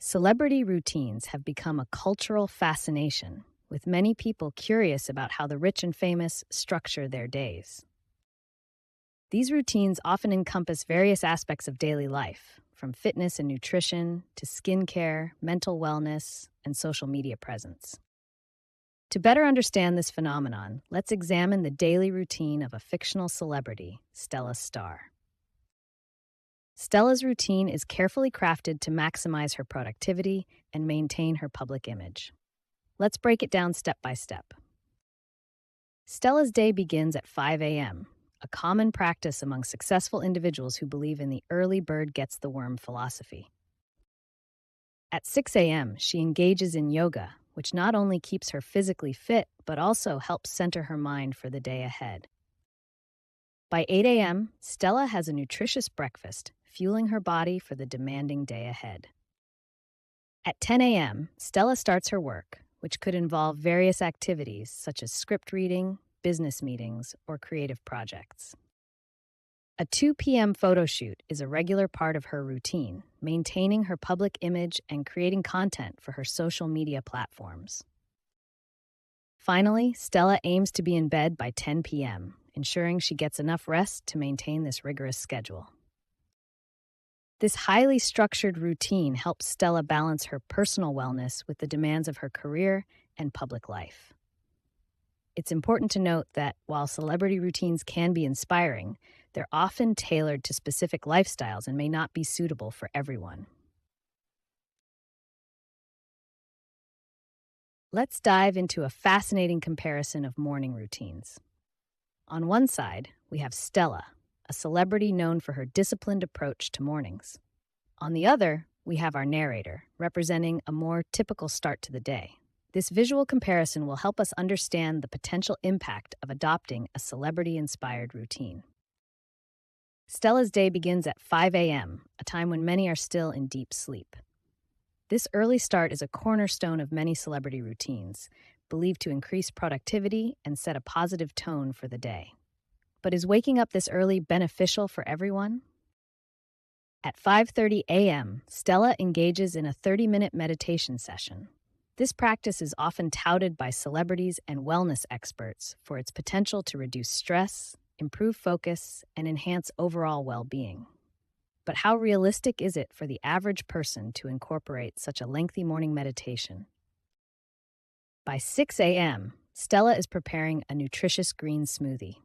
Celebrity routines have become a cultural fascination, with many people curious about how the rich and famous structure their days. These routines often encompass various aspects of daily life, from fitness and nutrition to skincare, mental wellness, and social media presence. To better understand this phenomenon, let's examine the daily routine of a fictional celebrity, Stella Starr. Stella's routine is carefully crafted to maximize her productivity and maintain her public image. Let's break it down step by step. Stella's day begins at 5 a.m., a common practice among successful individuals who believe in the early bird gets the worm philosophy. At 6 a.m., she engages in yoga, which not only keeps her physically fit, but also helps center her mind for the day ahead. By 8 a.m., Stella has a nutritious breakfast, fueling her body for the demanding day ahead. At 10 a.m., Stella starts her work, which could involve various activities such as script reading, business meetings, or creative projects. A 2 p.m. photo shoot is a regular part of her routine, maintaining her public image and creating content for her social media platforms. Finally, Stella aims to be in bed by 10 p.m., ensuring she gets enough rest to maintain this rigorous schedule. This highly structured routine helps Stella balance her personal wellness with the demands of her career and public life. It's important to note that while celebrity routines can be inspiring, they're often tailored to specific lifestyles and may not be suitable for everyone. Let's dive into a fascinating comparison of morning routines. On one side, we have Stella, a celebrity known for her disciplined approach to mornings. On the other, we have our narrator, representing a more typical start to the day. This visual comparison will help us understand the potential impact of adopting a celebrity-inspired routine. Stella's day begins at 5 a.m., a time when many are still in deep sleep. This early start is a cornerstone of many celebrity routines, believed to increase productivity and set a positive tone for the day. But is waking up this early beneficial for everyone? At 5:30 a.m., Stella engages in a 30-minute meditation session. This practice is often touted by celebrities and wellness experts for its potential to reduce stress, improve focus, and enhance overall well-being. But how realistic is it for the average person to incorporate such a lengthy morning meditation? By 6 a.m., Stella is preparing a nutritious green smoothie.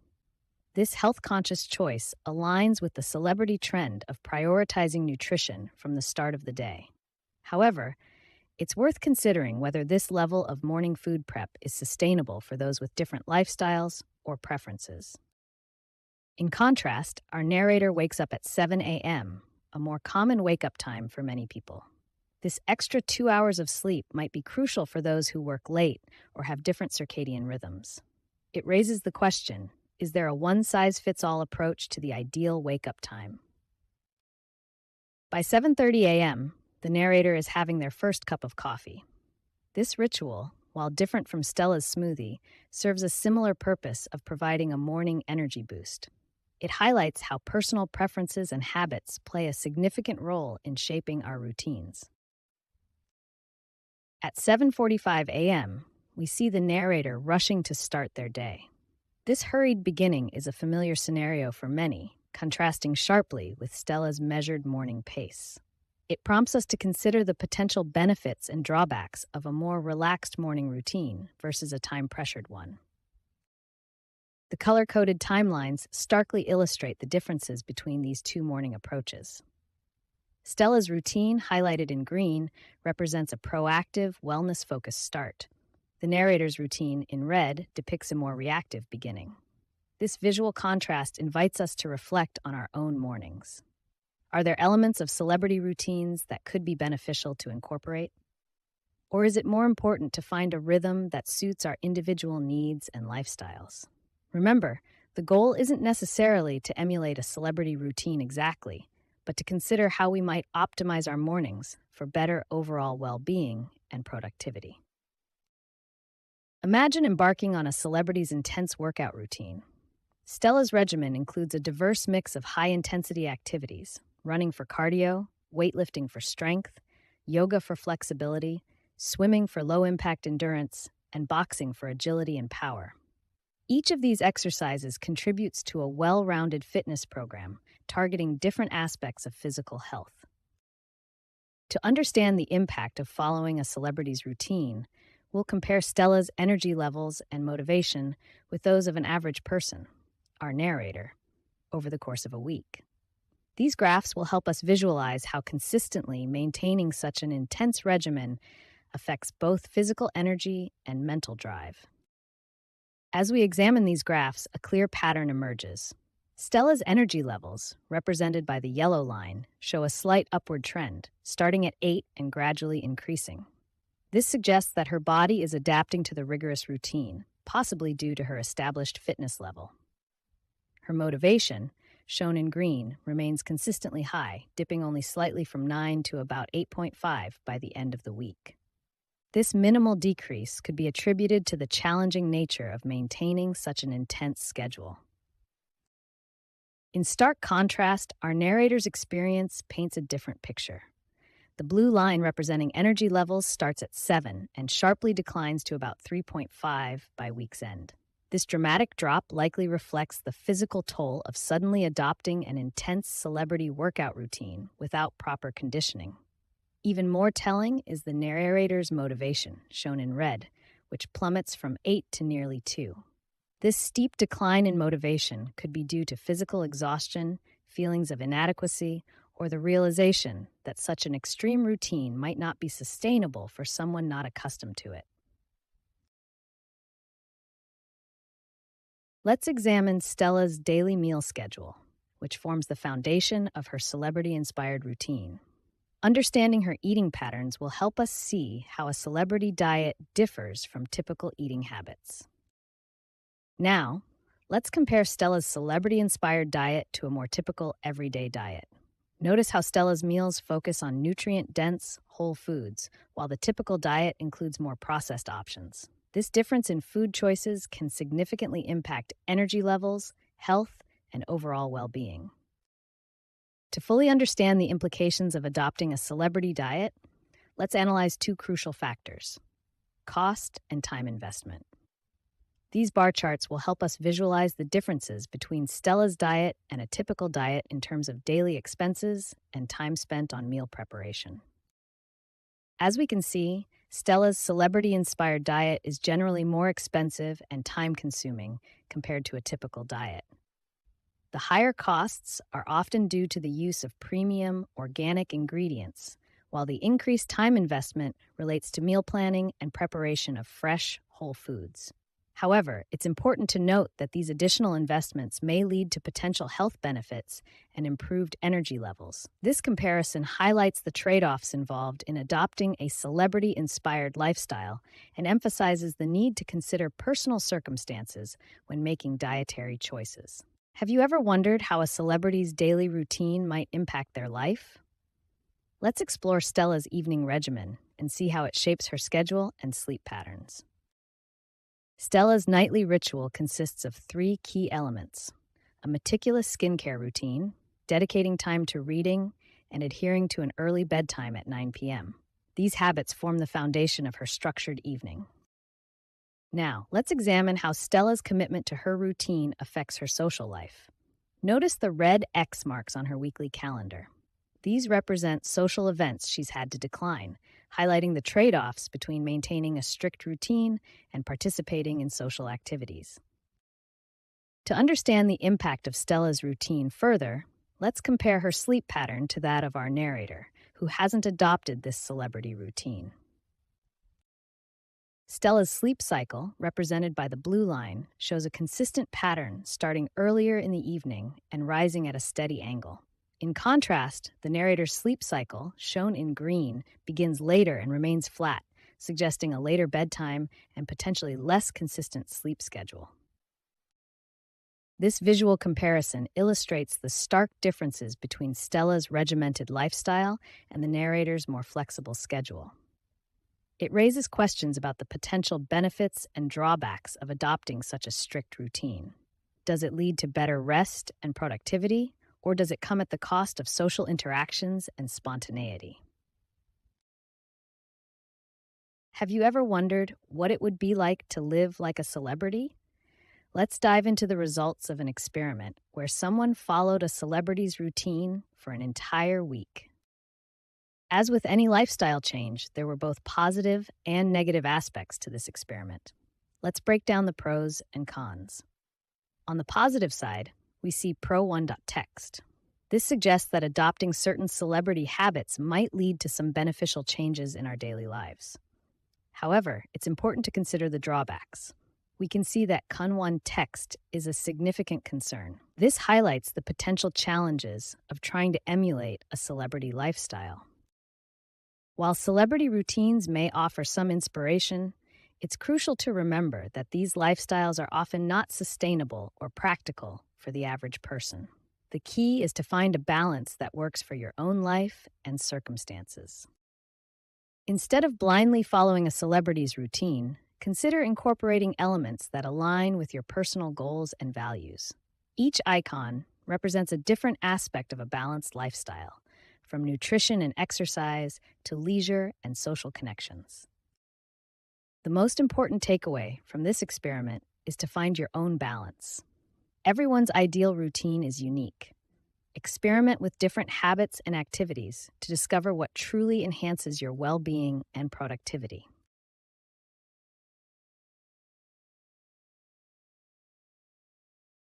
This health-conscious choice aligns with the celebrity trend of prioritizing nutrition from the start of the day. However, it's worth considering whether this level of morning food prep is sustainable for those with different lifestyles or preferences. In contrast, our narrator wakes up at 7 a.m., a more common wake-up time for many people. This extra 2 hours of sleep might be crucial for those who work late or have different circadian rhythms. It raises the question, is there a one-size-fits-all approach to the ideal wake-up time? By 7:30 a.m., the narrator is having their first cup of coffee. This ritual, while different from Stella's smoothie, serves a similar purpose of providing a morning energy boost. It highlights how personal preferences and habits play a significant role in shaping our routines. At 7:45 a.m., we see the narrator rushing to start their day. This hurried beginning is a familiar scenario for many, contrasting sharply with Stella's measured morning pace. It prompts us to consider the potential benefits and drawbacks of a more relaxed morning routine versus a time-pressured one. The color-coded timelines starkly illustrate the differences between these two morning approaches. Stella's routine, highlighted in green, represents a proactive, wellness-focused start. The narrator's routine, in red, depicts a more reactive beginning. This visual contrast invites us to reflect on our own mornings. Are there elements of celebrity routines that could be beneficial to incorporate? Or is it more important to find a rhythm that suits our individual needs and lifestyles? Remember, the goal isn't necessarily to emulate a celebrity routine exactly, but to consider how we might optimize our mornings for better overall well-being and productivity. Imagine embarking on a celebrity's intense workout routine. Stella's regimen includes a diverse mix of high-intensity activities, running for cardio, weightlifting for strength, yoga for flexibility, swimming for low-impact endurance, and boxing for agility and power. Each of these exercises contributes to a well-rounded fitness program targeting different aspects of physical health. To understand the impact of following a celebrity's routine, we'll compare Stella's energy levels and motivation with those of an average person, our narrator, over the course of a week. These graphs will help us visualize how consistently maintaining such an intense regimen affects both physical energy and mental drive. As we examine these graphs, a clear pattern emerges. Stella's energy levels, represented by the yellow line, show a slight upward trend, starting at 8 and gradually increasing. This suggests that her body is adapting to the rigorous routine, possibly due to her established fitness level. Her motivation, shown in green, remains consistently high, dipping only slightly from 9 to about 8.5 by the end of the week. This minimal decrease could be attributed to the challenging nature of maintaining such an intense schedule. In stark contrast, our narrator's experience paints a different picture. The blue line representing energy levels starts at 7 and sharply declines to about 3.5 by week's end. This dramatic drop likely reflects the physical toll of suddenly adopting an intense celebrity workout routine without proper conditioning. Even more telling is the narrator's motivation, shown in red, which plummets from 8 to nearly 2. This steep decline in motivation could be due to physical exhaustion, feelings of inadequacy, or the realization that such an extreme routine might not be sustainable for someone not accustomed to it. Let's examine Stella's daily meal schedule, which forms the foundation of her celebrity-inspired routine. Understanding her eating patterns will help us see how a celebrity diet differs from typical eating habits. Now, let's compare Stella's celebrity-inspired diet to a more typical everyday diet. Notice how Stella's meals focus on nutrient-dense, whole foods, while the typical diet includes more processed options. This difference in food choices can significantly impact energy levels, health, and overall well-being. To fully understand the implications of adopting a celebrity diet, let's analyze two crucial factors: cost and time investment. These bar charts will help us visualize the differences between Stella's diet and a typical diet in terms of daily expenses and time spent on meal preparation. As we can see, Stella's celebrity-inspired diet is generally more expensive and time-consuming compared to a typical diet. The higher costs are often due to the use of premium, organic ingredients, while the increased time investment relates to meal planning and preparation of fresh, whole foods. However, it's important to note that these additional investments may lead to potential health benefits and improved energy levels. This comparison highlights the trade-offs involved in adopting a celebrity-inspired lifestyle and emphasizes the need to consider personal circumstances when making dietary choices. Have you ever wondered how a celebrity's daily routine might impact their life? Let's explore Stella's evening regimen and see how it shapes her schedule and sleep patterns. Stella's nightly ritual consists of 3 key elements: a meticulous skincare routine, dedicating time to reading, and adhering to an early bedtime at 9 p.m. These habits form the foundation of her structured evening. Now, let's examine how Stella's commitment to her routine affects her social life. Notice the red X marks on her weekly calendar. These represent social events she's had to decline, highlighting the trade-offs between maintaining a strict routine and participating in social activities. To understand the impact of Stella's routine further, let's compare her sleep pattern to that of our narrator, who hasn't adopted this celebrity routine. Stella's sleep cycle, represented by the blue line, shows a consistent pattern starting earlier in the evening and rising at a steady angle. In contrast, the narrator's sleep cycle, shown in green, begins later and remains flat, suggesting a later bedtime and potentially less consistent sleep schedule. This visual comparison illustrates the stark differences between Stella's regimented lifestyle and the narrator's more flexible schedule. It raises questions about the potential benefits and drawbacks of adopting such a strict routine. Does it lead to better rest and productivity, or does it come at the cost of social interactions and spontaneity? Have you ever wondered what it would be like to live like a celebrity? Let's dive into the results of an experiment where someone followed a celebrity's routine for an entire week. As with any lifestyle change, there were both positive and negative aspects to this experiment. Let's break down the pros and cons. On the positive side, we see pro1.text. This suggests that adopting certain celebrity habits might lead to some beneficial changes in our daily lives. However, it's important to consider the drawbacks. We can see that Kun1 text is a significant concern. This highlights the potential challenges of trying to emulate a celebrity lifestyle. While celebrity routines may offer some inspiration, it's crucial to remember that these lifestyles are often not sustainable or practical for the average person. The key is to find a balance that works for your own life and circumstances. Instead of blindly following a celebrity's routine, consider incorporating elements that align with your personal goals and values. Each icon represents a different aspect of a balanced lifestyle, from nutrition and exercise to leisure and social connections. The most important takeaway from this experiment is to find your own balance. Everyone's ideal routine is unique. Experiment with different habits and activities to discover what truly enhances your well-being and productivity.